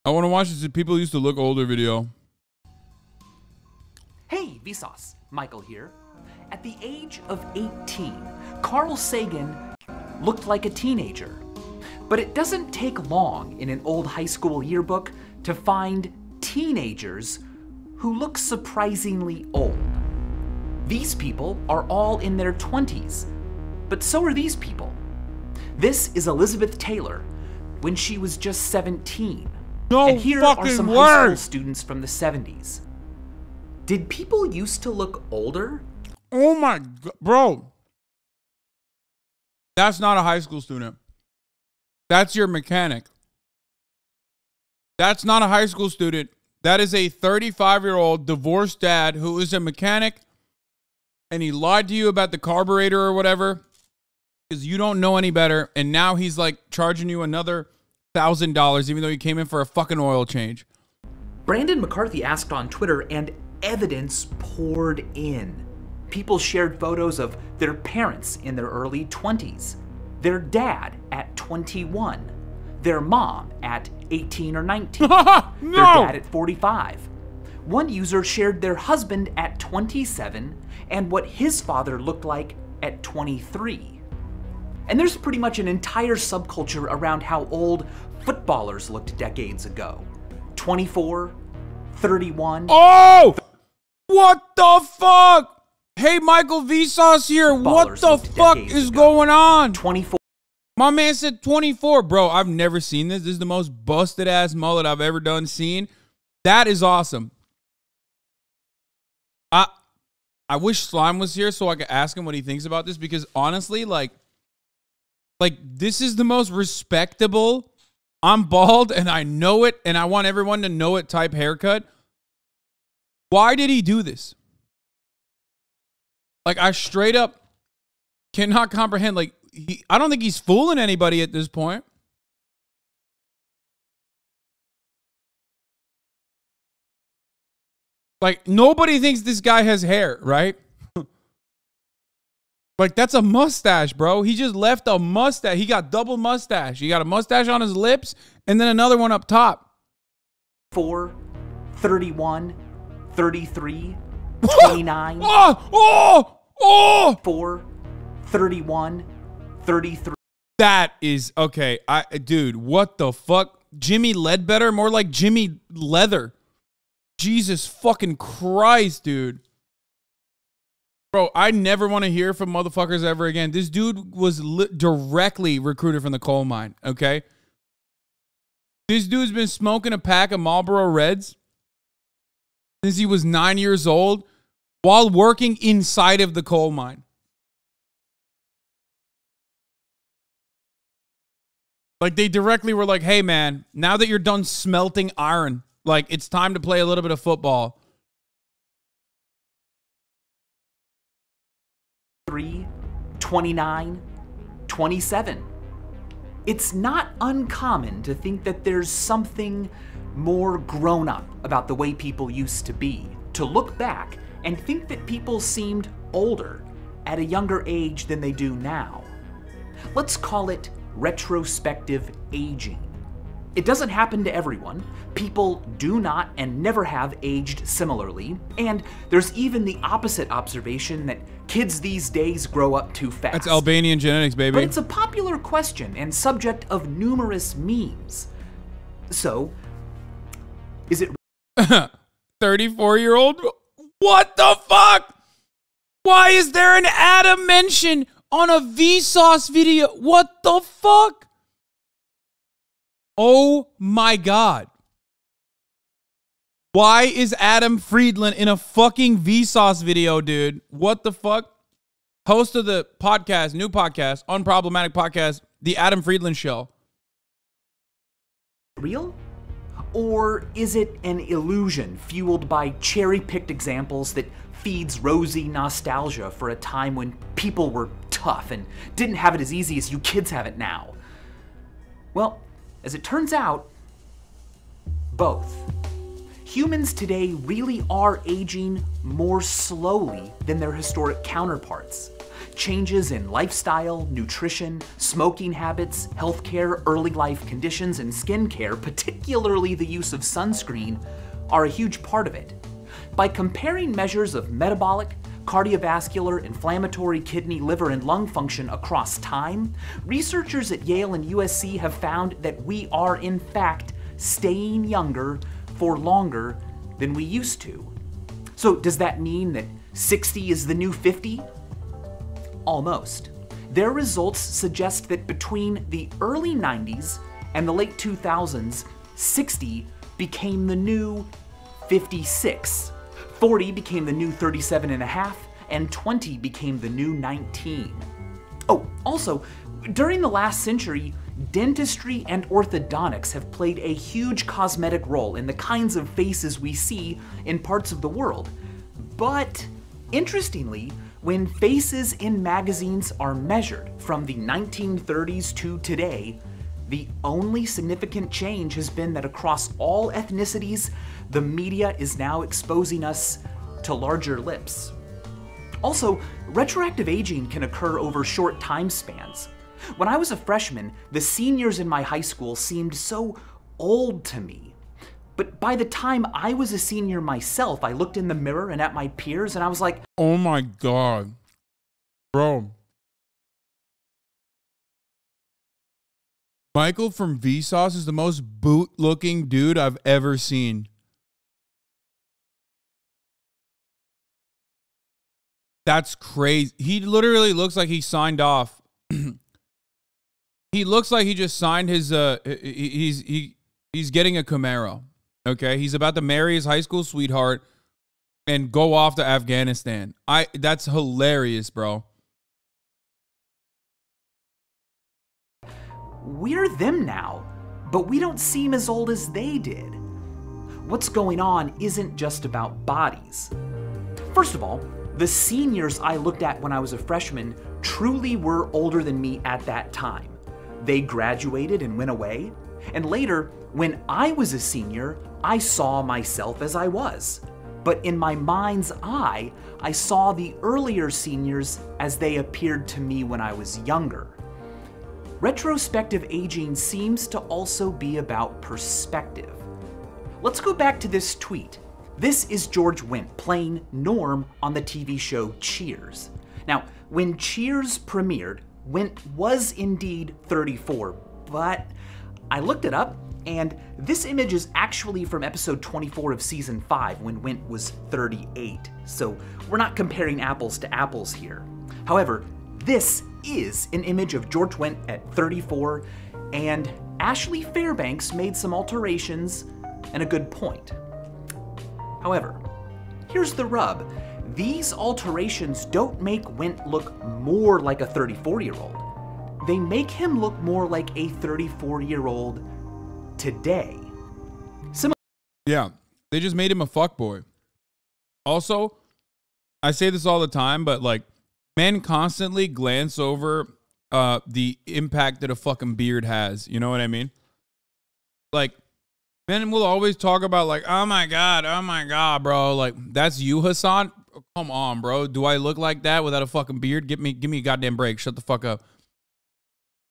I want to watch this People Used to Look Older video. Hey, Vsauce, Michael here. At the age of 18, Carl Sagan looked like a teenager. But it doesn't take long in an old high school yearbook to find teenagers who look surprisingly old. These people are all in their 20s, but so are these people. This is Elizabeth Taylor when she was just 17. No and here fucking are some word. high school students from the 70s. Did people used to look older? Oh my God, bro. That's not a high school student. That's your mechanic. That's not a high school student. That is a 35-year-old divorced dad who is a mechanic, and he lied to you about the carburetor or whatever because you don't know any better, and now he's like charging you another $1,000 even though you came in for a fucking oil change. Brandon McCarthy asked on Twitter, and evidence poured in. People shared photos of their parents in their early 20s, their dad at 21, their mom at 18 or 19, No! their dad at 45. One user shared their husband at 27 and what his father looked like at 23. And there's pretty much an entire subculture around how old footballers looked decades ago. 24, 31. Oh! What the fuck? Hey, Michael Vsauce here. What the fuck is going on? 24. My man said 24. Bro, I've never seen this. This is the most busted ass mullet I've ever seen. That is awesome. I wish Slime was here so I could ask him what he thinks about this, because honestly, like this is the most respectable, I'm bald and I know it and I want everyone to know it type haircut. Why did he do this? Like, I straight up cannot comprehend. Like, I don't think he's fooling anybody at this point. Like, nobody thinks this guy has hair, right? Like, that's a mustache, bro. He just left a mustache. He got double mustache. He got a mustache on his lips and then another one up top. 4, 31, 33, 29. 4, 31, 33. That is okay. Dude, what the fuck? Jimmy Ledbetter, more like Jimmy Leather. Jesus fucking Christ, dude. Bro, I never want to hear from motherfuckers ever again. This dude was directly recruited from the coal mine, okay? This dude's been smoking a pack of Marlboro Reds since he was 9 years old while working inside of the coal mine. Like, they directly were like, hey, man, now that you're done smelting iron, like, it's time to play a little bit of football. 3, 29, 27. It's not uncommon to think that there's something more grown up about the way people used to be, to look back and think that people seemed older at a younger age than they do now. Let's call it retrospective aging. It doesn't happen to everyone. People do not and never have aged similarly. And there's even the opposite observation that kids these days grow up too fast. That's Albanian genetics, baby. But it's a popular question and subject of numerous memes. So, is it 34-year-old? What the fuck? Why is there an Adam mention on a Vsauce video? What the fuck? Oh my God. Why is Adam Friedland in a fucking Vsauce video, dude? What the fuck? Host of the podcast, new podcast, Unproblematic Podcast, The Adam Friedland Show. real? Or is it an illusion fueled by cherry-picked examples that feeds rosy nostalgia for a time when people were tough and didn't have it as easy as you kids have it now? Well, as it turns out, both. Humans today really are aging more slowly than their historic counterparts. Changes in lifestyle, nutrition, smoking habits, healthcare, early life conditions, and skincare, particularly the use of sunscreen, are a huge part of it. By comparing measures of metabolic, cardiovascular, inflammatory, kidney, liver, and lung function across time, researchers at Yale and USC have found that we are, in fact, staying younger for longer than we used to. So does that mean that 60 is the new 50? Almost. Their results suggest that between the early 90s and the late 2000s, 60 became the new 56. 40 became the new 37 and a half, and 20 became the new 19. Oh, also, during the last century, dentistry and orthodontics have played a huge cosmetic role in the kinds of faces we see in parts of the world. But interestingly, when faces in magazines are measured from the 1930s to today, the only significant change has been that across all ethnicities, the media is now exposing us to larger lips. Also, retroactive aging can occur over short time spans. When I was a freshman, the seniors in my high school seemed so old to me. But by the time I was a senior myself, I looked in the mirror and at my peers and I was like, oh my God, bro. Michael from Vsauce is the most boot-looking dude I've ever seen. That's crazy. He literally looks like he signed off. He looks like he just signed his, he's getting a Camaro. Okay, he's about to marry his high school sweetheart and go off to Afghanistan. That's hilarious, bro. we're them now, but we don't seem as old as they did. What's going on isn't just about bodies. First of all, the seniors I looked at when I was a freshman truly were older than me at that time. They graduated and went away, and later, when I was a senior, I saw myself as I was. But in my mind's eye, I saw the earlier seniors as they appeared to me when I was younger. Retrospective aging seems to also be about perspective. Let's go back to this tweet. This is George Wendt playing Norm on the TV show Cheers. Now, when Cheers premiered, Wendt was indeed 34, but I looked it up, and this image is actually from episode 24 of season 5 when Wendt was 38. So we're not comparing apples to apples here. However, this is an image of George Wendt at 34, and Ashley Fairbanks made some alterations and a good point. However, here's the rub. These alterations don't make Wendt look more like a 34-year-old. They make him look more like a 34-year-old today. Yeah, they just made him a fuckboy. Also, I say this all the time, but like, men constantly glance over the impact that a fucking beard has. You know what I mean? Like, men will always talk about like, oh my God, bro. Like, that's you, Hasan? Come on, bro. Do I look like that without a fucking beard? Give me a goddamn break. Shut the fuck up.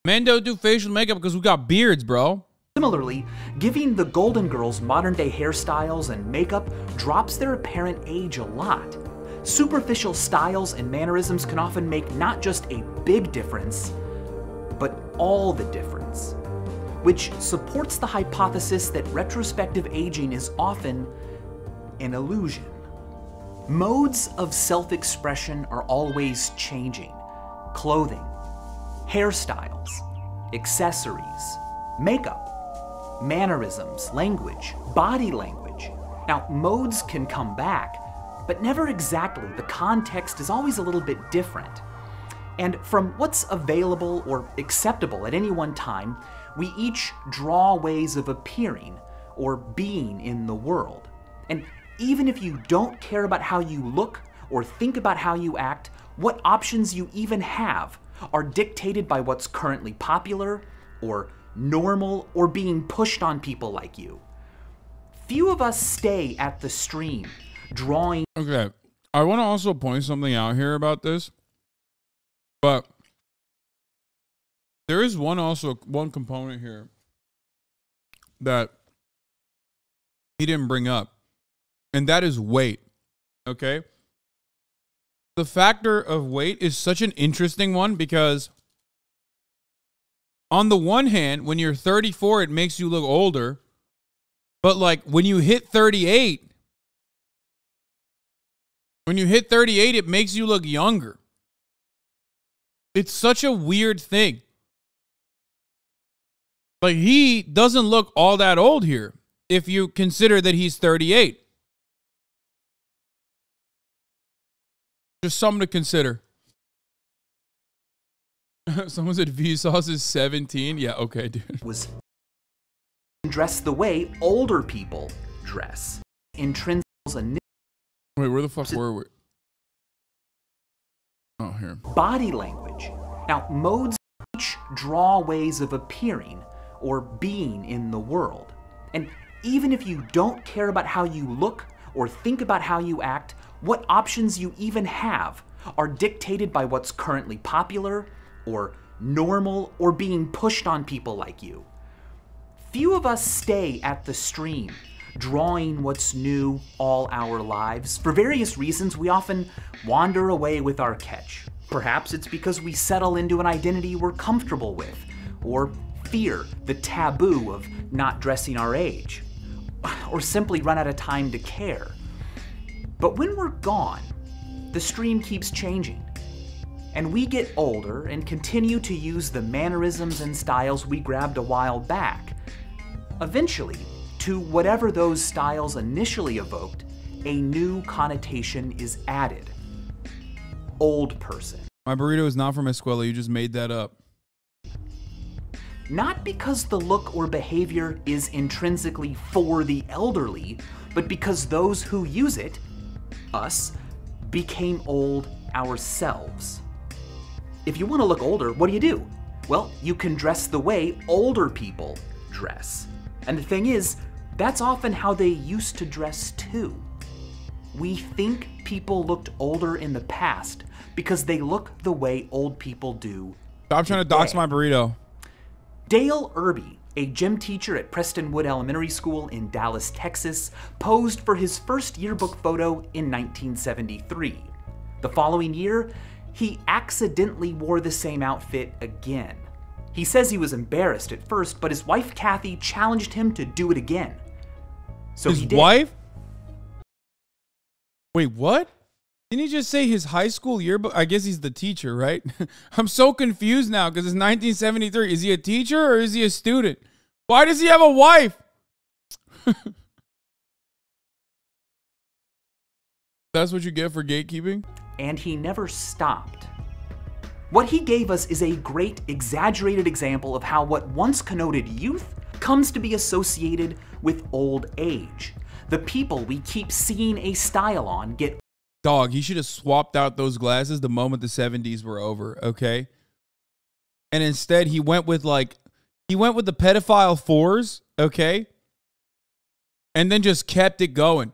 Men don't do facial makeup because we got beards, bro. Similarly, giving the Golden Girls modern-day hairstyles and makeup drops their apparent age a lot. Superficial styles and mannerisms can often make not just a big difference, but all the difference, which supports the hypothesis that retrospective aging is often an illusion. Modes of self-expression are always changing. Clothing, hairstyles, accessories, makeup, mannerisms, language, body language. Now, modes can come back, but never exactly. The context is always a little bit different. And from what's available or acceptable at any one time, we each draw ways of appearing or being in the world. And even if you don't care about how you look or think about how you act, what options you even have are dictated by what's currently popular or normal or being pushed on people like you. Few of us stay at the stream drawing. Okay, I want to also point something out here about this. But there is one component here that he didn't bring up, and that is weight. Okay? The factor of weight is such an interesting one because on the one hand, when you're 34, it makes you look older. But like when you hit 38, it makes you look younger. It's such a weird thing. Like he doesn't look all that old here if you consider that he's 38. Just something to consider. Someone said Vsauce is 17. Yeah, okay, dude. Was dress the way older people dress. Intrinsic. Wait, where the fuck were we? Oh, here. Body language. Now, modes each draw ways of appearing or being in the world. And even if you don't care about how you look or think about how you act, what options you even have are dictated by what's currently popular or normal or being pushed on people like you. Few of us stay at the stream, drawing what's new all our lives. For various reasons, we often wander away with our catch. Perhaps it's because we settle into an identity we're comfortable with, or fear the taboo of not dressing our age, or simply run out of time to care. But when we're gone, the stream keeps changing. And we get older and continue to use the mannerisms and styles we grabbed a while back. Eventually, to whatever those styles initially evoked, a new connotation is added. Old person. My burrito is not from Escuela. You just made that up. Not because the look or behavior is intrinsically for the elderly, but because those who use it, us, became old ourselves. If you want to look older, what do? Well, you can dress the way older people dress. And the thing is, that's often how they used to dress too. We think people looked older in the past because they look the way old people do. Stop trying to dox my burrito. Dale Irby, a gym teacher at Prestonwood Elementary School in Dallas, Texas, posed for his first yearbook photo in 1973. The following year, he accidentally wore the same outfit again. He says he was embarrassed at first, but his wife Kathy challenged him to do it again. So he did. His wife? Wait, what? Didn't he just say his high school yearbook? I guess he's the teacher, right? I'm so confused now because it's 1973. Is he a teacher or is he a student? Why does he have a wife? That's what you get for gatekeeping? And he never stopped. What he gave us is a great, exaggerated example of how what once connoted youth comes to be associated with old age. The people we keep seeing a style on get... Dog, he should have swapped out those glasses the moment the 70s were over, okay? And instead, he went with the pedophile 4s, okay? And then just kept it going.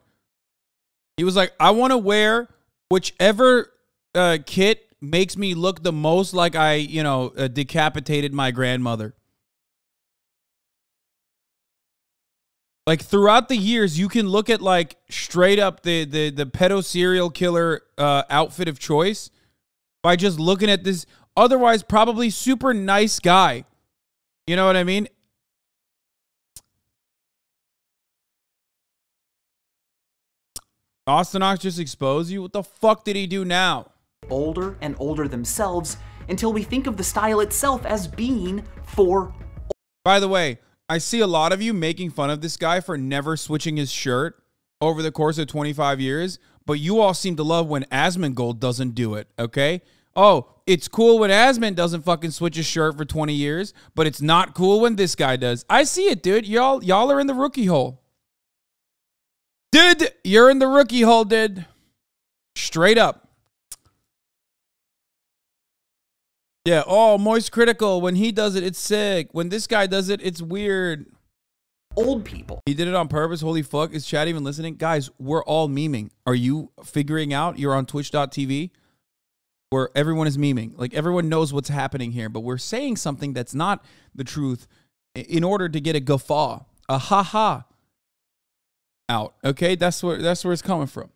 He was like, I want to wear whichever kit makes me look the most like I, decapitated my grandmother. Like throughout the years, you can look at like straight up the pedo serial killer outfit of choice by just looking at this otherwise probably super nice guy. You know what I mean? Austinox just exposed you? What the fuck did he do now? Older and older themselves until we think of the style itself as being for... By the way, I see a lot of you making fun of this guy for never switching his shirt over the course of 25 years, but you all seem to love when Asmongold doesn't do it, okay? Oh, it's cool when Asmon doesn't fucking switch his shirt for 20 years, but it's not cool when this guy does. I see it, dude. Y'all are in the rookie hole. Dude, you're in the rookie hole, dude. Straight up. Yeah, oh, Moist Critical. When he does it, it's sick. When this guy does it, it's weird. Old people. He did it on purpose. Holy fuck. Is chat even listening? Guys, we're all memeing. Are you figuring out you're on twitch.tv? where everyone is memeing. Like, everyone knows what's happening here, but we're saying something that's not the truth in order to get a guffaw, a ha-ha out. Okay, that's where it's coming from.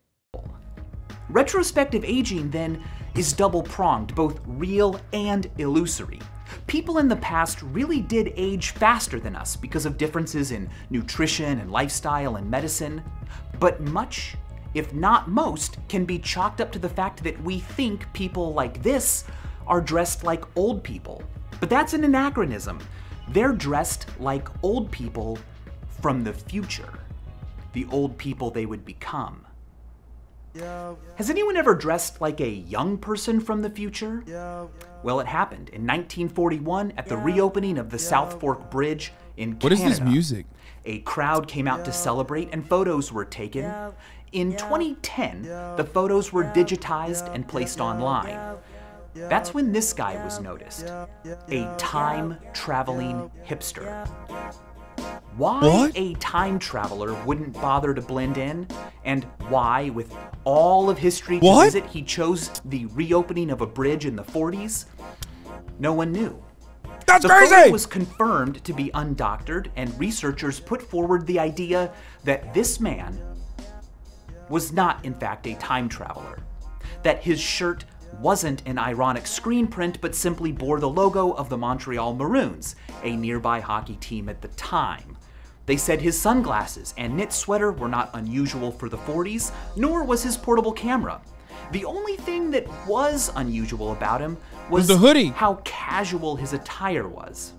Retrospective aging, then, is double-pronged, both real and illusory. People in the past really did age faster than us because of differences in nutrition and lifestyle and medicine, but much, if not most, can be chalked up to the fact that we think people like this are dressed like old people. But that's an anachronism. They're dressed like old people from the future, the old people they would become. Has anyone ever dressed like a young person from the future? Well, it happened in 1941 at the reopening of the South Fork Bridge in Canada. What is this music? A crowd came out to celebrate and photos were taken. In 2010, the photos were digitized and placed online. That's when this guy was noticed, a time-traveling hipster. Why a time traveler wouldn't bother to blend in, and why, with all of history to visit, he chose the reopening of a bridge in the 40s, no one knew. That's the crazy! photo was confirmed to be undoctored, and researchers put forward the idea that this man was not, in fact, a time traveler, that his shirt wasn't an ironic screen print, but simply bore the logo of the Montreal Maroons, a nearby hockey team at the time. They said his sunglasses and knit sweater were not unusual for the 40s, nor was his portable camera. The only thing that was unusual about him was the hoodie. How casual his attire was.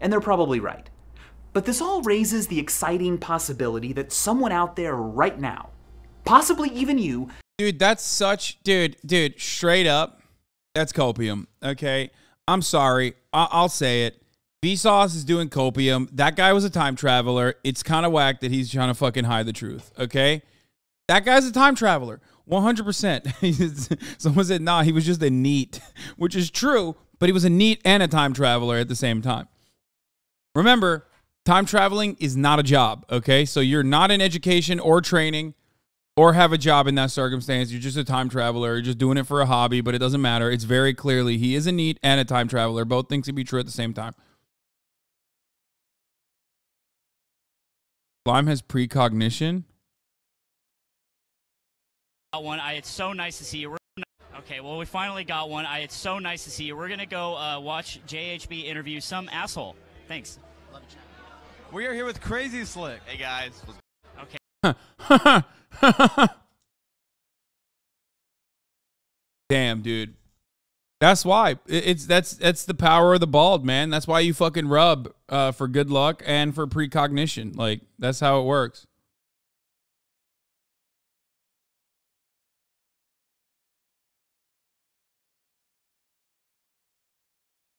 And they're probably right. But this all raises the exciting possibility that someone out there right now, possibly even you, dude, that's such, dude, straight up, that's copium, okay? I'm sorry, I'll say it. Vsauce is doing copium. That guy was a time traveler. It's kind of whack that he's trying to fucking hide the truth, okay? That guy's a time traveler, 100%. Someone said, nah, he was just a NEET, which is true, but he was a NEET and a time traveler at the same time. Remember, time traveling is not a job, okay? So you're not in education or training or have a job in that circumstance. You're just a time traveler. You're just doing it for a hobby, but it doesn't matter. It's very clearly he is a NEET and a time traveler. Both things can be true at the same time. Slime has precognition. Got one. It's so nice to see you. Okay, well, we finally got one. It's so nice to see you. We're going to go watch JHB interview some asshole. Thanks. Love you, chat. We are here with Crazy Slick. Hey, guys. Okay. Damn, dude. That's why. That's the power of the bald, man. That's why you fucking rub for good luck and for precognition. Like, that's how it works.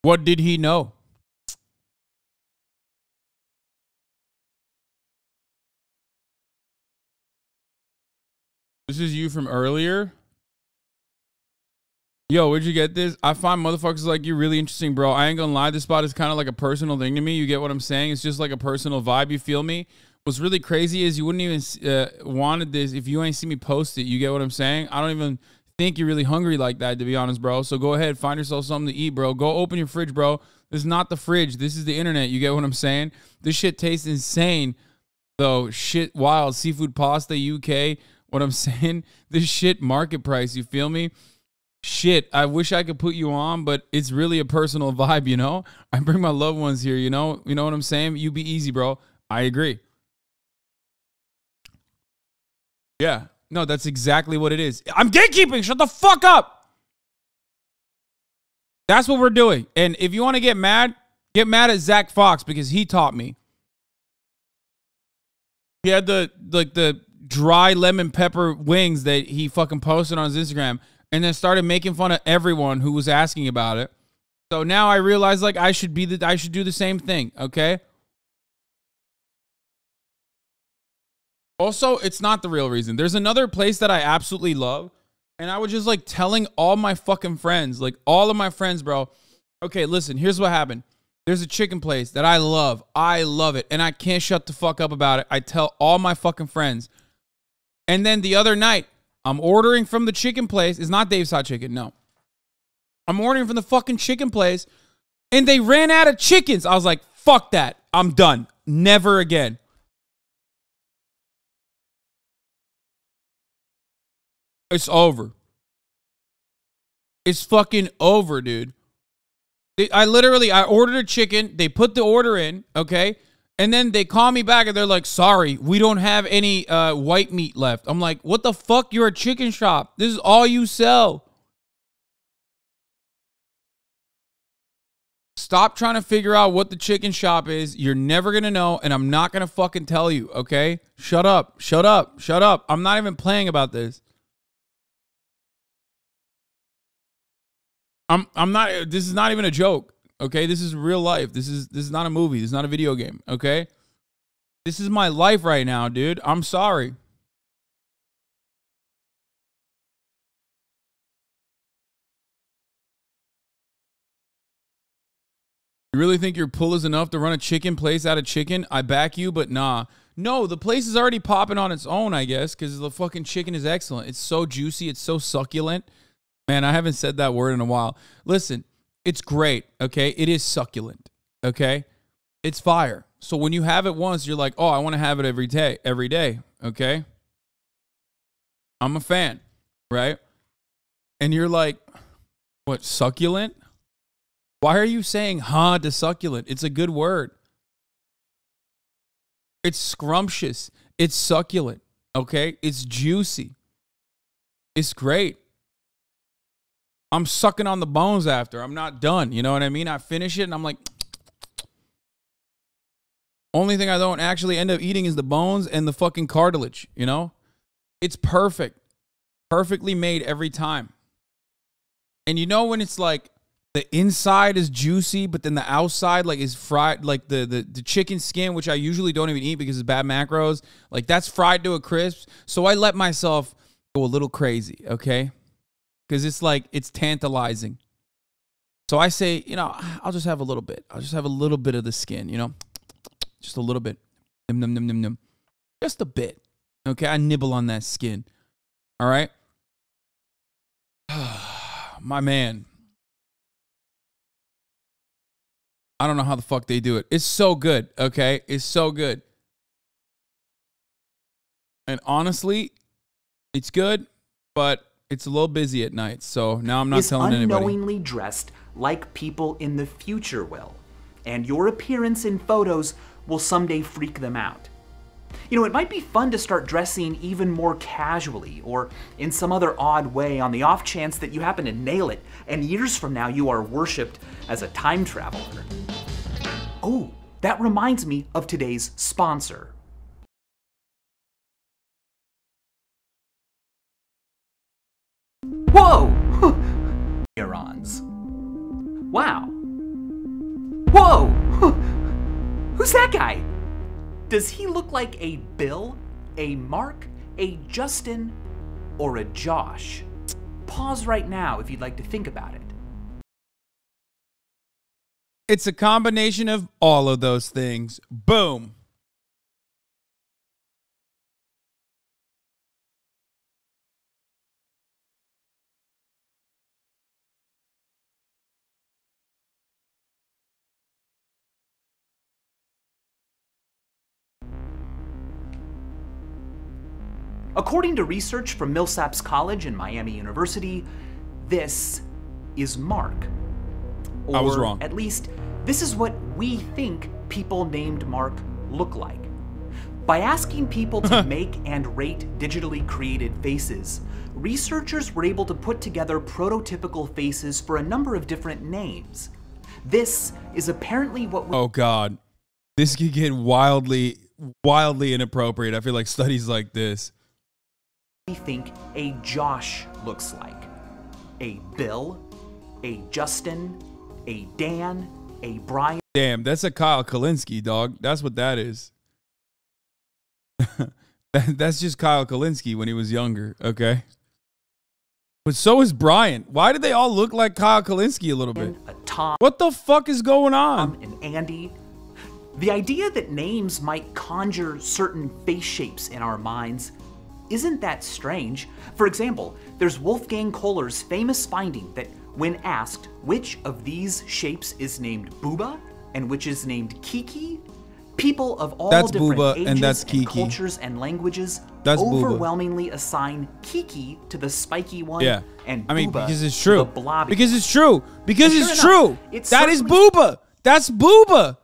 What did he know? This is you from earlier? Yo, where'd you get this? I find motherfuckers like you really interesting, bro. I ain't gonna lie, this spot is kind of like a personal thing to me. You get what I'm saying? It's just like a personal vibe. You feel me? What's really crazy is you wouldn't even wanted this if you ain't see me post it. You get what I'm saying? I don't even think you're really hungry like that, to be honest, bro. So go ahead, find yourself something to eat, bro. Go open your fridge, bro. This is not the fridge. This is the internet. You get what I'm saying? This shit tastes insane, though. Shit wild. Seafood pasta, UK. What I'm saying? This shit market price. You feel me? Shit, I wish I could put you on, but it's really a personal vibe, you know? I bring my loved ones here, you know? You know what I'm saying? You be easy, bro. I agree. Yeah. No, that's exactly what it is. I'm gatekeeping. Shut the fuck up. That's what we're doing. And if you want to get mad at Zach Fox because he taught me. He had the dry lemon pepper wings that he fucking posted on his Instagram. And then started making fun of everyone who was asking about it. So now I realize like I should do the same thing, okay? Also, it's not the real reason. There's another place that I absolutely love, and I was just like telling all my fucking friends, like all of my friends, bro. Okay, listen, here's what happened. There's a chicken place that I love. I love it, and I can't shut the fuck up about it. I tell all my fucking friends. And then the other night, I'm ordering from the chicken place. It's not Dave's Hot Chicken, no. I'm ordering from the fucking chicken place, and they ran out of chickens. I was like, fuck that. I'm done. Never again. It's over. It's fucking over, dude. I ordered a chicken. They put the order in, okay? And then they call me back and they're like, sorry, we don't have any white meat left. I'm like, what the fuck? You're a chicken shop. This is all you sell. Stop trying to figure out what the chicken shop is. You're never going to know, and I'm not going to fucking tell you, okay? Shut up. Shut up. Shut up. I'm not even playing about this. I'm not, this is not even a joke, okay? This is real life. This is not a movie. This is not a video game, okay? This is my life right now, dude. I'm sorry. You really think your pull is enough to run a chicken place out of chicken? I back you, but nah. No, the place is already popping on its own, I guess, because the fucking chicken is excellent. It's so juicy. It's so succulent. Man, I haven't said that word in a while. Listen, it's great, okay? It is succulent, okay? It's fire. So when you have it once, you're like, oh, I want to have it every day, okay? I'm a fan, right? And you're like, what, succulent? Why are you saying to succulent? It's a good word. It's scrumptious. It's succulent, okay? It's juicy. It's great. I'm sucking on the bones after. I'm not done. You know what I mean? I finish it and I'm like, only thing I don't actually end up eating is the bones and the fucking cartilage, you know? It's perfect. Perfectly made every time. And you know when it's like the inside is juicy, but then the outside like is fried, like the chicken skin, which I usually don't even eat because it's bad macros, like that's fried to a crisp. So I let myself go a little crazy, okay? Because it's like, it's tantalizing. So I say, you know, I'll just have a little bit. I'll just have a little bit of the skin, you know? Just a little bit. Num, num, num, num, num. Just a bit. Okay, I nibble on that skin. All right? My man. I don't know how the fuck they do it. It's so good, okay? It's so good. And honestly, it's good, but it's a little busy at night, so now I'm not telling anybody. Unknowingly dressed like people in the future will, and your appearance in photos will someday freak them out. You know, it might be fun to start dressing even more casually or in some other odd way on the off chance that you happen to nail it, and years from now you are worshipped as a time traveler. Oh, that reminds me of today's sponsor. Whoa! Neurons. Wow. Whoa! Who's that guy? Does he look like a Bill, a Mark, a Justin, or a Josh? Pause right now if you'd like to think about it. It's a combination of all of those things. Boom. According to research from Millsaps College and Miami University, this is Mark. Or I was wrong. At least, this is what we think people named Mark look like. By asking people to make and rate digitally created faces, researchers were able to put together prototypical faces for a number of different names. This is apparently what we— Oh God, this could get wildly inappropriate. I feel like studies like this. We think a Josh looks like. A Bill, a Justin, a Dan, a Brian. Damn, that's a Kyle Kalinske, dog. That's what that is. That's just Kyle Kalinske when he was younger, okay? But so is Brian. Why did they all look like Kyle Kalinske a little bit? A Tom. What the fuck is going on? And Andy. The idea that names might conjure certain face shapes in our minds isn't that strange? For example, there's Wolfgang Kohler's famous finding that when asked which of these shapes is named Booba and which is named Kiki, people of all different Booba, ages and that's Kiki. cultures and languages That's overwhelmingly assign Kiki to the spiky one and Booba because it's to true. the blobby Because one. it's true. Because Well, it's sure true. enough, it That is certainly- Booba. That's Booba.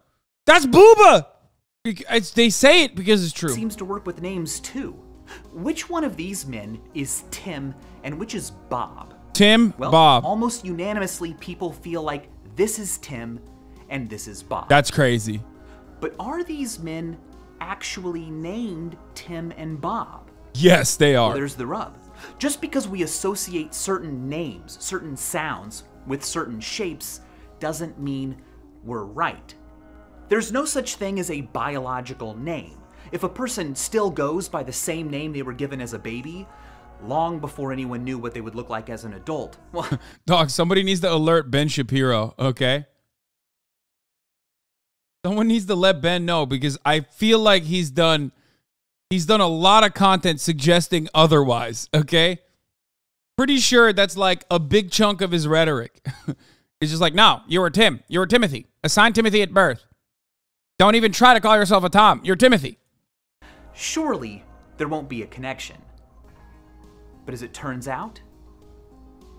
That's Booba. They say it because it's true. Seems to work with names too. Which one of these men is Tim and which is Bob? Tim, Well, Bob. almost unanimously people feel like this is Tim and this is Bob. That's crazy. But are these men actually named Tim and Bob? Yes, they are. Well, there's the rub. Just because we associate certain names, certain sounds with certain shapes doesn't mean we're right. There's no such thing as a biological name. If a person still goes by the same name they were given as a baby, long before anyone knew what they would look like as an adult, well, Dog, somebody needs to alert Ben Shapiro, okay? Someone needs to let Ben know because I feel like he's done a lot of content suggesting otherwise, okay? Pretty sure that's like a big chunk of his rhetoric. It's just like, no, you were Tim. You were Timothy. Assign Timothy at birth. Don't even try to call yourself a Tom. You're Timothy. surely there won't be a connection. But as it turns out,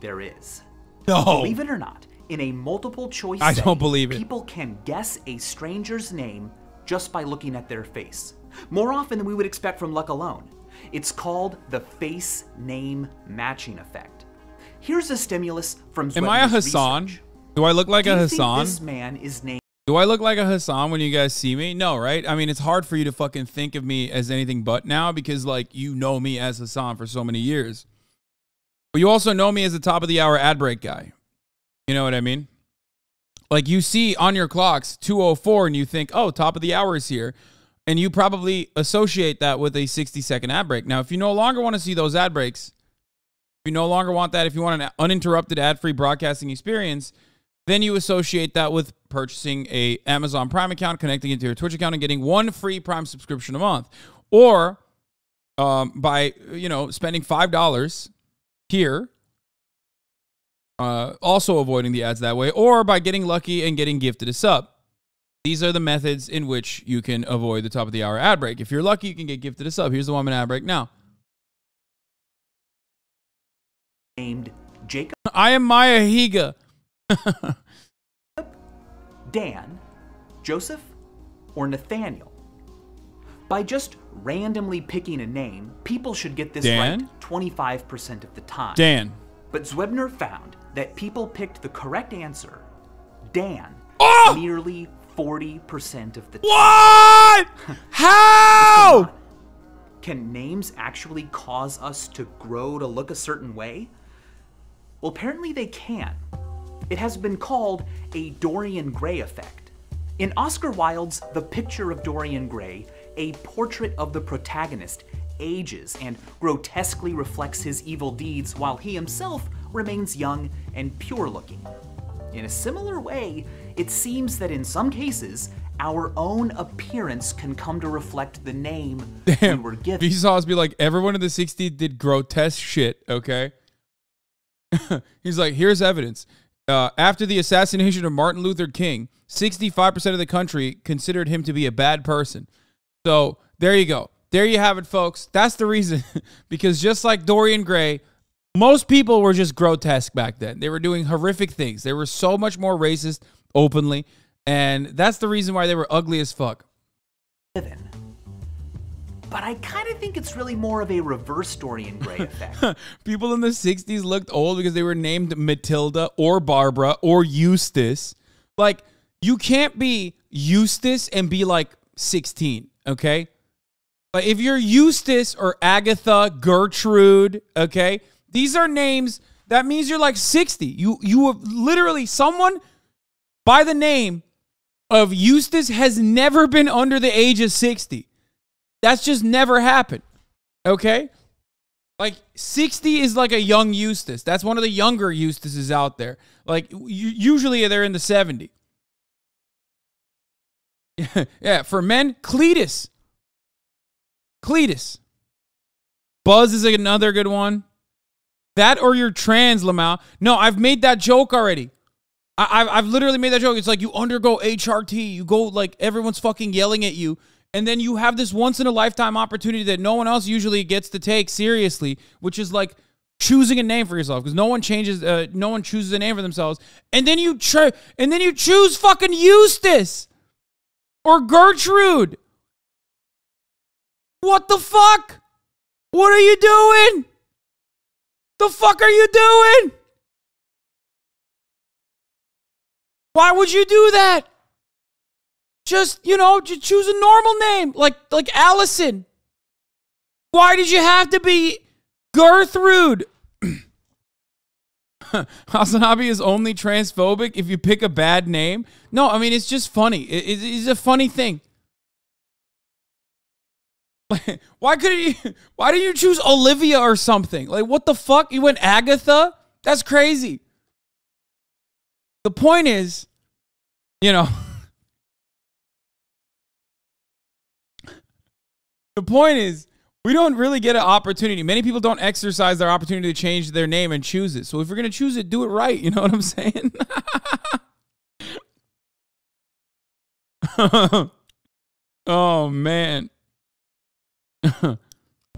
there is. No. Believe it or not, in a multiple choice I setting, don't believe it. people can guess a stranger's name just by looking at their face. More often than we would expect from luck alone. It's called the face name matching effect. Here's a stimulus from Am I a Zwebner's Hassan? research. Do I look like Do a you think Hassan? this man is named Do I look like a Hassan when you guys see me? No, right? I mean, it's hard for you to fucking think of me as anything but now because, like, you know me as Hassan for so many years. But you also know me as the top of the hour ad break guy. You know what I mean? Like, you see on your clocks 2:04 and you think, oh, top of the hour is here. And you probably associate that with a 60-second ad break. Now, if you no longer want to see those ad breaks, if you no longer want that, if you want an uninterrupted ad-free broadcasting experience, then you associate that with purchasing a Amazon Prime account, connecting it to your Twitch account, and getting one free Prime subscription a month. Or by, spending $5 here, also avoiding the ads that way, or by getting lucky and getting gifted a sub. These are the methods in which you can avoid the top of the hour ad break. If you're lucky, you can get gifted a sub. Here's the 1 minute ad break now. Jacob, I am Maya Higa. Dan, Joseph, or Nathaniel? By just randomly picking a name, people should get this Dan? right 25% of the time. Dan. But Zwebner found that people picked the correct answer, Dan, Oh! nearly 40% of the time. What? How? Can names actually cause us to grow to look a certain way? Well, apparently they can. It has been called a Dorian Gray effect. In Oscar Wilde's The Picture of Dorian Gray, a portrait of the protagonist ages and grotesquely reflects his evil deeds while he himself remains young and pure-looking. In a similar way, it seems that in some cases, our own appearance can come to reflect the name we were given. Vsauce be like, everyone in the 60s did grotesque shit, okay? He's like, here's evidence. After the assassination of Martin Luther King, 65% of the country considered him to be a bad person. So there you go. There you have it, folks. That's the reason. Because just like Dorian Gray, most people were just grotesque back then. They were doing horrific things. They were so much more racist openly. And that's the reason why they were ugly as fuck. But I kind of think it's really more of a reverse Dorian Gray effect. People in the 60s looked old because they were named Matilda or Barbara or Eustace. Like, you can't be Eustace and be like 16, okay? Like, if you're Eustace or Agatha, Gertrude, okay? These are names, that means you're like 60. You have literally, someone by the name of Eustace has never been under the age of 60. That's just never happened, okay? Like, 60 is like a young Eustace. That's one of the younger Eustaces out there. Like, usually they're in the 70s. Yeah, for men, Cletus. Cletus. Buzz is another good one. That or you're trans, Lamau. No, I've made that joke already. I've literally made that joke. It's like you undergo HRT. You go like everyone's fucking yelling at you. And then you have this once in a lifetime opportunity that no one else usually gets to take seriously, which is like choosing a name for yourself because no one chooses a name for themselves. And then you choose fucking Eustace or Gertrude. What the fuck? What are you doing? The fuck are you doing? Why would you do that? Just, just choose a normal name, like Allison. Why did you have to be Gertrude? HasanAbi is only transphobic if you pick a bad name. No, I mean, it's just funny. It's a funny thing. Why did you choose Olivia or something? Like, what the fuck? You went Agatha? That's crazy. The point is, the point is, we don't really get an opportunity. Many people don't exercise their opportunity to change their name and choose it. So if you're going to choose it, do it right. You know what I'm saying? Oh, man. I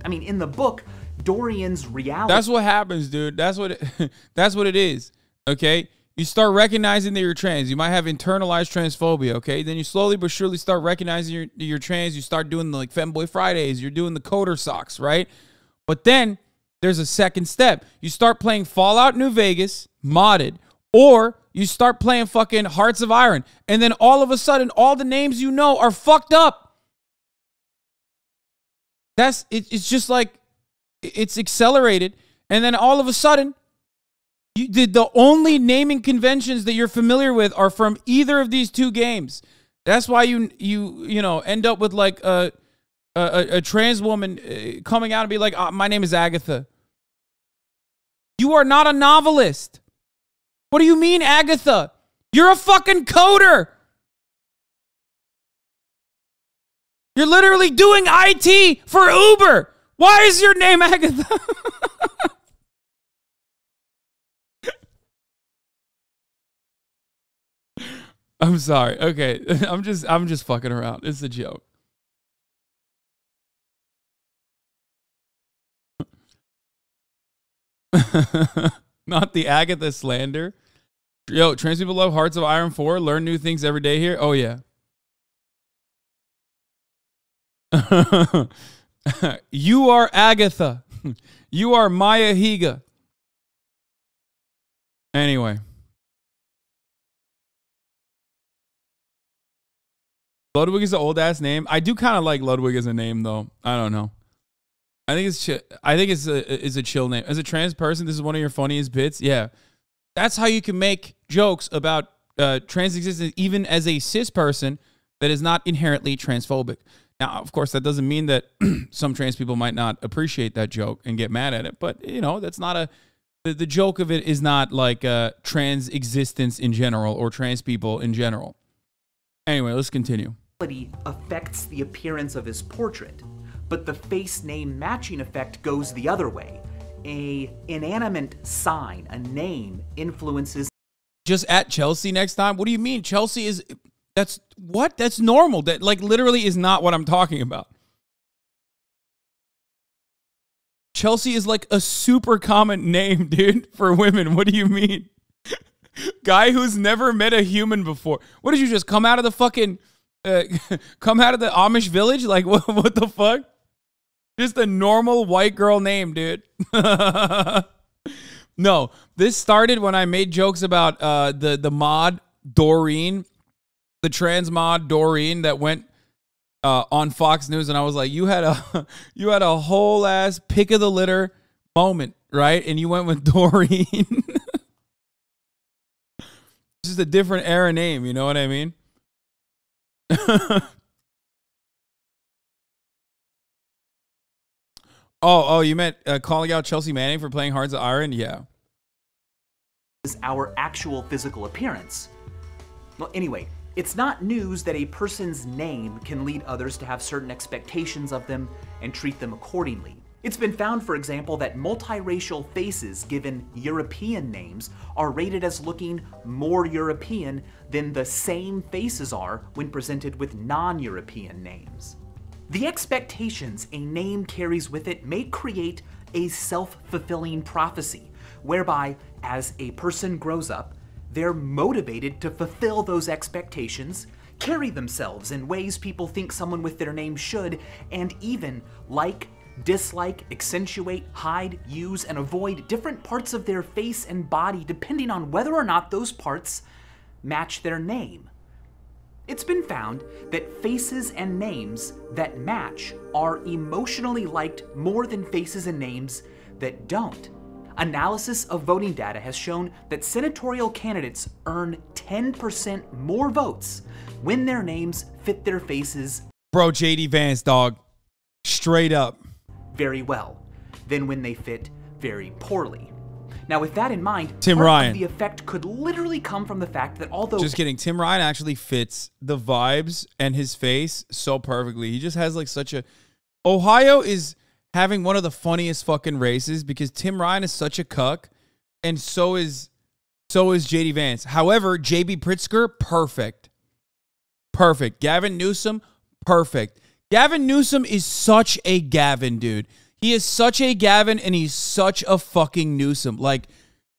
mean, in the book, Dorian's reality... That's what happens, dude. That's what it is, okay? You start recognizing that you're trans. You might have internalized transphobia, okay? Then you slowly but surely start recognizing you're trans. You start doing the, like, Femboy Fridays. You're doing the coder socks, right? But then there's a second step. You start playing Fallout New Vegas, modded, or you start playing fucking Hearts of Iron. And then all of a sudden, all the names you know are fucked up. It's just like, it's accelerated. And then all of a sudden, the only naming conventions that you're familiar with are from either of these two games. That's why you end up with like a trans woman coming out and be like, my name is Agatha. You are not a novelist. What do you mean, Agatha? You're a fucking coder. You're literally doing IT for Uber. Why is your name Agatha? I'm sorry. Okay. I'm just fucking around. It's a joke. Not the Agatha slander. Yo, trans people love Hearts of Iron 4. Learn new things every day here. Oh, yeah. You are Agatha. You are Maya Higa. Anyway. Ludwig is an old-ass name. I do kind of like Ludwig as a name, though. I don't know. I think it's a chill name. As a trans person, this is one of your funniest bits. Yeah. That's how you can make jokes about trans existence even as a cis person that is not inherently transphobic. Now, of course, that doesn't mean that some trans people might not appreciate that joke and get mad at it. But, that's not the joke of it is not like trans existence in general or trans people in general. Anyway, let's continue. Affects the appearance of his portrait, but the face name matching effect goes the other way. A inanimate sign, a name, influences. Just at Chelsea next time? What do you mean? Chelsea is... That's normal. That like literally is not what I'm talking about. Chelsea is like a super common name, dude, for women. What do you mean? Guy who's never met a human before. What did you just come out of the fucking come out of the Amish village? Like what the fuck? Just a normal white girl name, dude. No, this started when I made jokes about the mod Doreen. The trans mod Doreen that went on Fox News, and I was like, you had a whole ass pick of the litter moment, right? And you went with Doreen. It's just a different era name, you know what I mean? Oh, you meant calling out Chelsea Manning for playing Hearts of Iron? Yeah. Is our actual physical appearance. Well, anyway. It's not news that a person's name can lead others to have certain expectations of them and treat them accordingly. It's been found, for example, that multiracial faces given European names are rated as looking more European than the same faces are when presented with non-European names. The expectations a name carries with it may create a self-fulfilling prophecy, whereby as a person grows up, they're motivated to fulfill those expectations, carry themselves in ways people think someone with their name should, and even like, dislike, accentuate, hide, use, and avoid different parts of their face and body depending on whether or not those parts match their name. It's been found that faces and names that match are emotionally liked more than faces and names that don't. Analysis of voting data has shown that senatorial candidates earn 10% more votes when their names fit their faces. Bro, JD Vance, dog. Straight up. Very well than when they fit very poorly. Now, with that in mind, Tim part Ryan. of the effect could literally come from the fact that although— Just kidding. Tim Ryan actually fits the vibes and his face so perfectly. He just has like such a... Ohio is having one of the funniest fucking races because Tim Ryan is such a cuck, and so is JD Vance. However, JB Pritzker, perfect. Perfect. Gavin Newsom, perfect. Gavin Newsom is such a Gavin, dude. He is such a Gavin, and he's such a fucking Newsom. Like,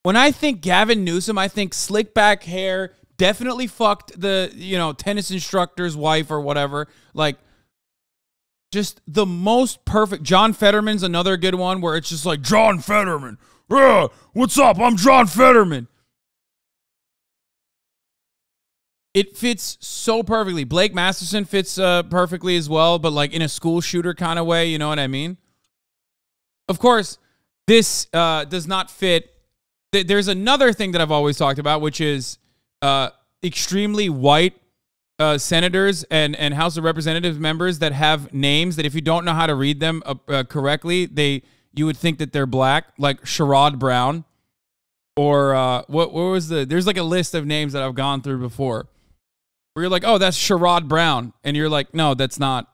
when I think Gavin Newsom, I think slick back hair, definitely fucked the, tennis instructor's wife or whatever. Like, just the most perfect. John Fetterman's another good one where it's just like, John Fetterman. What's up? I'm John Fetterman. It fits so perfectly. Blake Masterson fits perfectly as well, but like in a school shooter kind of way, you know what I mean? Of course, this does not fit. There's another thing that I've always talked about, which is extremely white senators and House of Representatives members that have names that if you don't know how to read them correctly, you would think that they're black, like Sherrod Brown. Or what was there's like a list of names that I've gone through before where you're like, oh, that's Sherrod Brown. And you're like, no, that's not.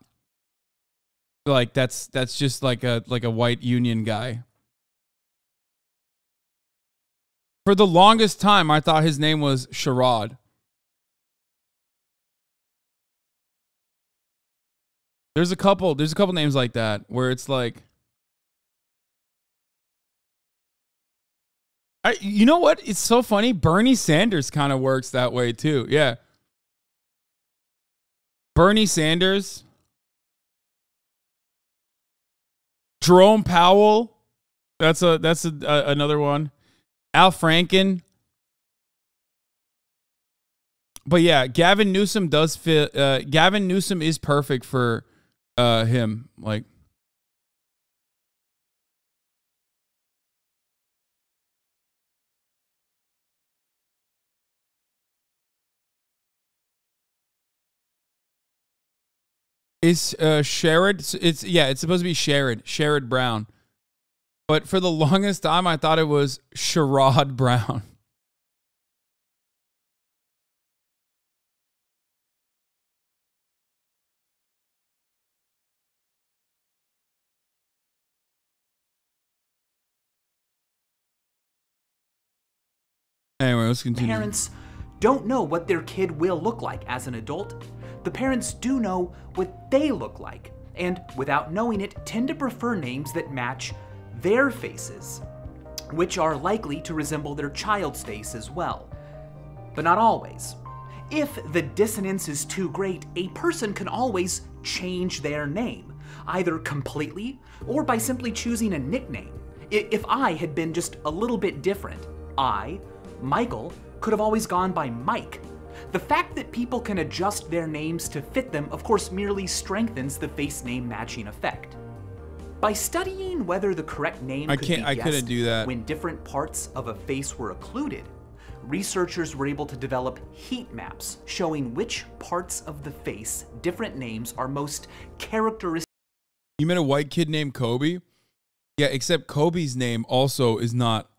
Like, that's just like a white union guy. For the longest time, I thought his name was Sherrod. There's a couple names like that where it's like, you know what? It's so funny. Bernie Sanders kind of works that way too. Yeah. Bernie Sanders. Jerome Powell. That's another one. Al Franken. But yeah, Gavin Newsom does fit. Gavin Newsom is perfect for him. Like, is Sherrod? It's supposed to be Sherrod Brown. But for the longest time, I thought it was Sherrod Brown. Anyway, let's continue. Parents don't know what their kid will look like as an adult. The parents do know what they look like, and without knowing it, tend to prefer names that match their faces, which are likely to resemble their child's face as well. But not always. If the dissonance is too great, a person can always change their name, either completely or by simply choosing a nickname. If I had been just a little bit different, Michael, could have always gone by Mike. The fact that people can adjust their names to fit them, of course, merely strengthens the face name matching effect. By studying whether the correct name could be guessed when different parts of a face were occluded, researchers were able to develop heat maps showing which parts of the face different names are most characteristic. You met a white kid named Kobe? Yeah, except Kobe's name also is not.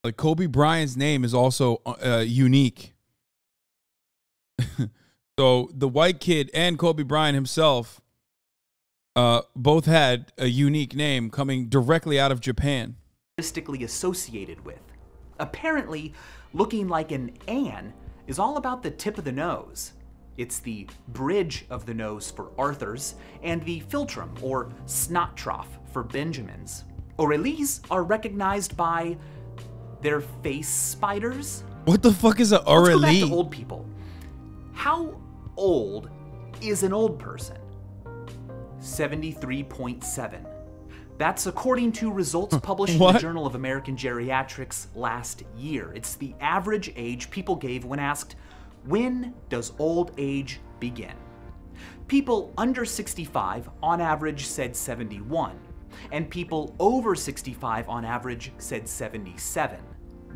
Like, Kobe Bryant's name is also unique. So the white kid and Kobe Bryant himself both had a unique name coming directly out of Japan. Associated with. Apparently, looking like an Anne is all about the tip of the nose. It's the bridge of the nose for Arthurs and the philtrum or snot trough for Benjamins. Aurélies are recognized by their face spiders. What the fuck is an Let's go back Aurélie? to old people. How old is an old person? 73.7. That's according to results published in the Journal of American Geriatrics last year. It's the average age people gave when asked, when does old age begin? People under 65 on average said 71, and people over 65 on average said 77.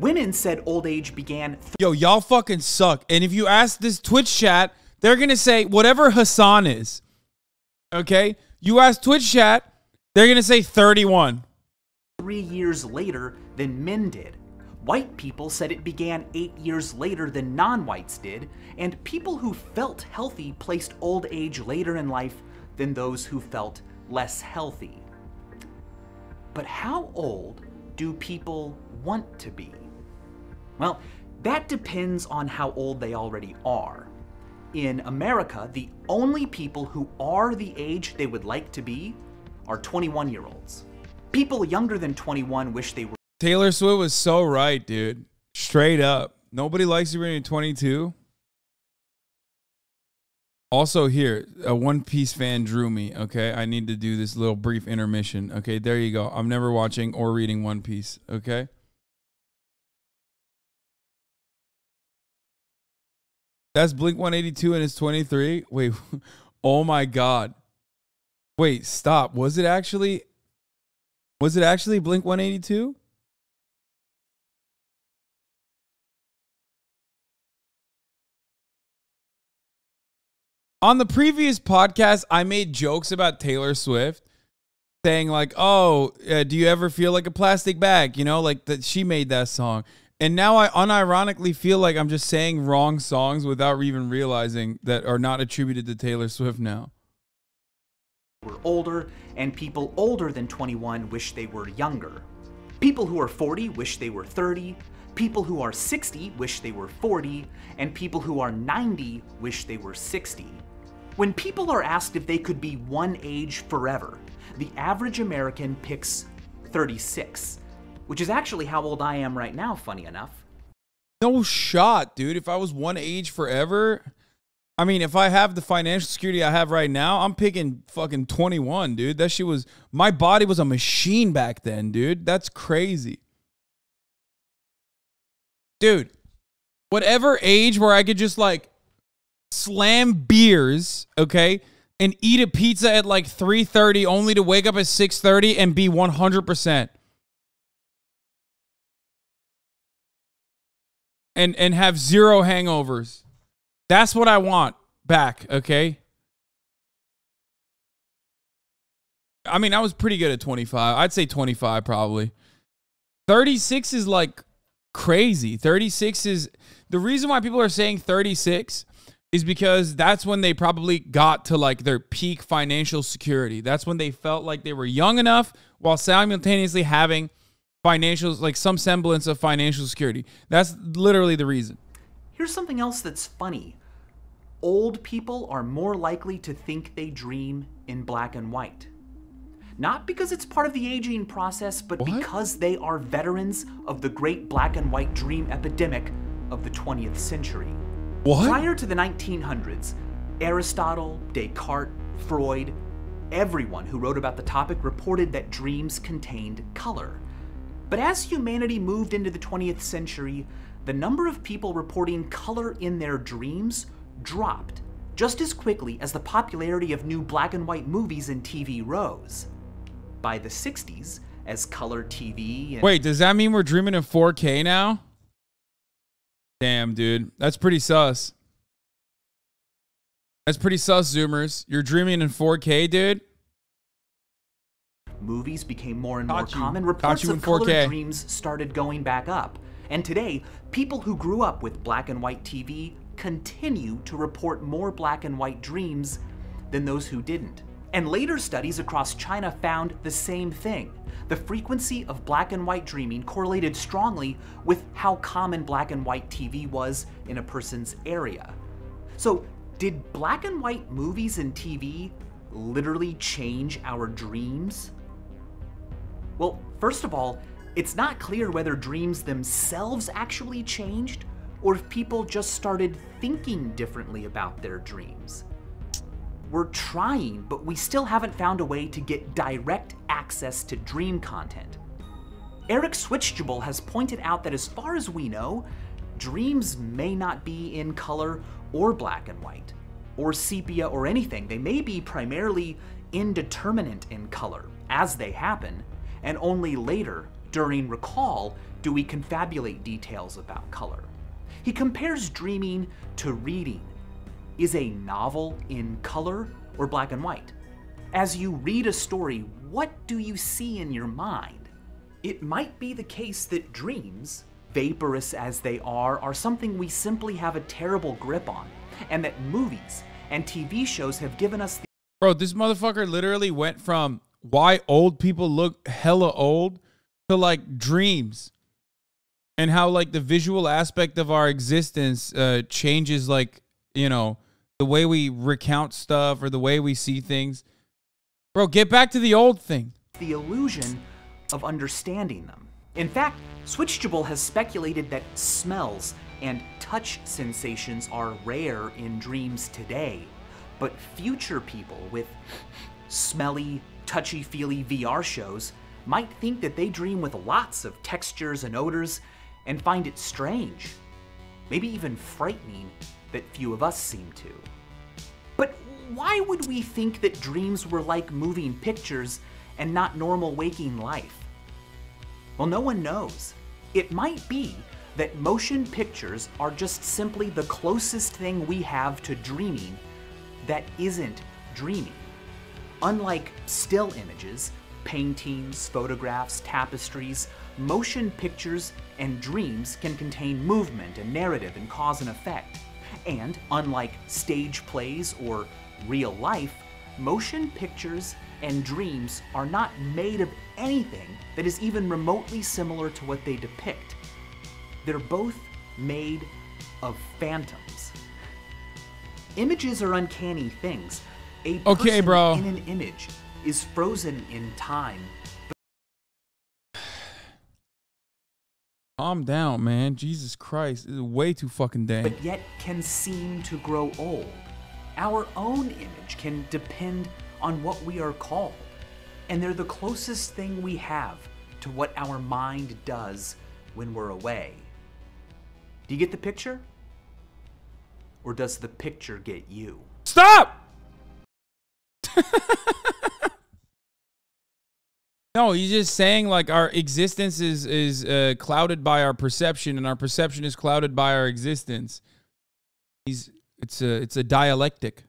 Women said old age began. Yo, y'all fucking suck. And if you ask this Twitch chat, they're gonna say whatever Hasan is. Okay? You ask Twitch chat, they're gonna say 31. 3 years later than men did. White people said it began 8 years later than non-whites did, and people who felt healthy placed old age later in life than those who felt less healthy. But how old do people want to be? Well, that depends on how old they already are. In America, the only people who are the age they would like to be are 21-year-olds. People younger than 21 wish they were. Taylor Swift was so right, dude. Straight up. Nobody likes you when you're 22. Also here, a One Piece fan drew me, okay? I need to do this little brief intermission. Okay, there you go. I'm never watching or reading One Piece, okay? That's Blink-182 and it's 23? Wait, oh my God. Wait, stop. Was it actually Blink-182? On the previous podcast, I made jokes about Taylor Swift, saying like, "Oh, do you ever feel like a plastic bag?" You know, like that she made that song. And now I unironically feel like I'm just saying wrong songs without even realizing that are not attributed to Taylor Swift now. Were older, and people older than 21 wish they were younger. People who are 40 wish they were 30. People who are 60 wish they were 40, and people who are 90 wish they were 60. When people are asked if they could be one age forever, the average American picks 36, which is actually how old I am right now, funny enough. No shot, dude. If I was one age forever, I mean, if I have the financial security I have right now, I'm picking fucking 21, dude. That shit was, my body was a machine back then, dude. That's crazy. Dude, whatever age where I could just like slam beers, okay, and eat a pizza at like 3:30 only to wake up at 6:30 and be 100%. And have zero hangovers. That's what I want back, okay? I mean, I was pretty good at 25. I'd say 25 probably. 36 is like crazy. 36 is the reason why people are saying 36 is because that's when they probably got to like their peak financial security. That's when they felt like they were young enough while simultaneously having financial, like some semblance of financial security. That's literally the reason. Here's something else that's funny. Old people are more likely to think they dream in black and white. Not because it's part of the aging process, but because they are veterans of the great black and white dream epidemic of the 20th century. What? Prior to the 1900s, Aristotle, Descartes, Freud, everyone who wrote about the topic reported that dreams contained color. But as humanity moved into the 20th century, the number of people reporting color in their dreams dropped just as quickly as the popularity of new black and white movies and TV rose. By the 60s, as color TV and... Wait, does that mean we're dreaming in 4K now? Damn, dude. That's pretty sus. That's pretty sus, Zoomers. You're dreaming in 4K, dude? Movies became more and more common. Reports of color dreams started going back up. And today, people who grew up with black and white TV continue to report more black and white dreams than those who didn't. And later studies across China found the same thing. The frequency of black and white dreaming correlated strongly with how common black and white TV was in a person's area. So, did black and white movies and TV literally change our dreams? Well, first of all, it's not clear whether dreams themselves actually changed or if people just started thinking differently about their dreams. We're trying, but we still haven't found a way to get direct access to dream content. Eric Switchable has pointed out that as far as we know, dreams may not be in color or black and white, or sepia or anything. They may be primarily indeterminate in color as they happen, and only later, during recall, do we confabulate details about color. He compares dreaming to reading. Is a novel in color or black and white? As you read a story, what do you see in your mind? It might be the case that dreams, vaporous as they are something we simply have a terrible grip on, and that movies and TV shows have given us the— Bro, this motherfucker literally went from why old people look hella old to like dreams. And how like the visual aspect of our existence changes, like, you know, the way we recount stuff or the way we see things. Bro, get back to the old thing. The illusion of understanding them. In fact, Switchable has speculated that smells and touch sensations are rare in dreams today, but future people with smelly, touchy-feely VR shows might think that they dream with lots of textures and odors and find it strange, maybe even frightening, that few of us seem to. But why would we think that dreams were like moving pictures and not normal waking life? Well, no one knows. It might be that motion pictures are just simply the closest thing we have to dreaming that isn't dreaming. Unlike still images, paintings, photographs, tapestries, motion pictures and dreams can contain movement and narrative and cause and effect. And unlike stage plays or real life, motion pictures and dreams are not made of anything that is even remotely similar to what they depict. They're both made of phantoms. Images are uncanny things. A person bro. in an image is frozen in time. Calm down, man. Jesus Christ. This is way too fucking dang. But yet can seem to grow old. Our own image can depend on what we are called, and they're the closest thing we have to what our mind does when we're away. Do you get the picture? Or does the picture get you? Stop! No, he's just saying like our existence is clouded by our perception, and our perception is clouded by our existence. It's a dialectic.